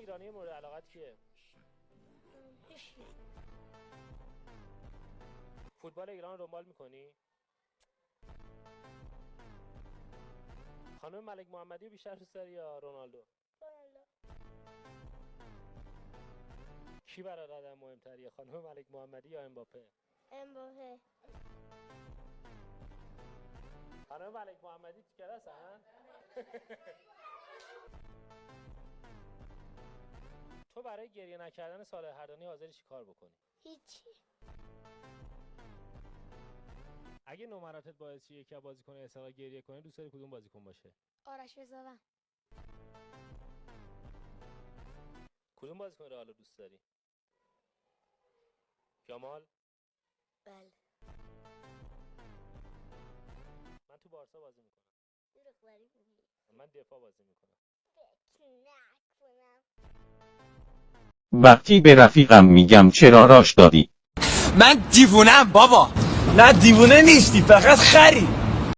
ایرانی مورد علاقت کیه؟ هیچکی. فوتبال ایران رو دنبال میکنی؟ خانم ملک محمدی بیشتر دوست داری یا رونالدو؟ رونالدو. کی برات آدم مهمتریه، خانم ملک محمدی یا امباپه؟ امباپه. خانم ملک محمدی تو کلاسن؟ تو برای گریه نکردن صالح حردانی حاضری چی کار بکنی؟ هیچی. اگه نمراتت باعث شه یکی از بازیکن اسحاق گریه کنه، دوست داری کدوم بازیکن باشه؟ آرش رضاوند. کدوم بازیکن رئال دوست داری؟ جمال؟ بله. من تو بارسا بازی میکنم. دروغ میگی. من دفاع بازی میکنم. فکر نکنم. وقتی به رفیقم میگم چرا راش دادی؟ من دیوونم بابا. نه دیوونه نیستی، فقط خری.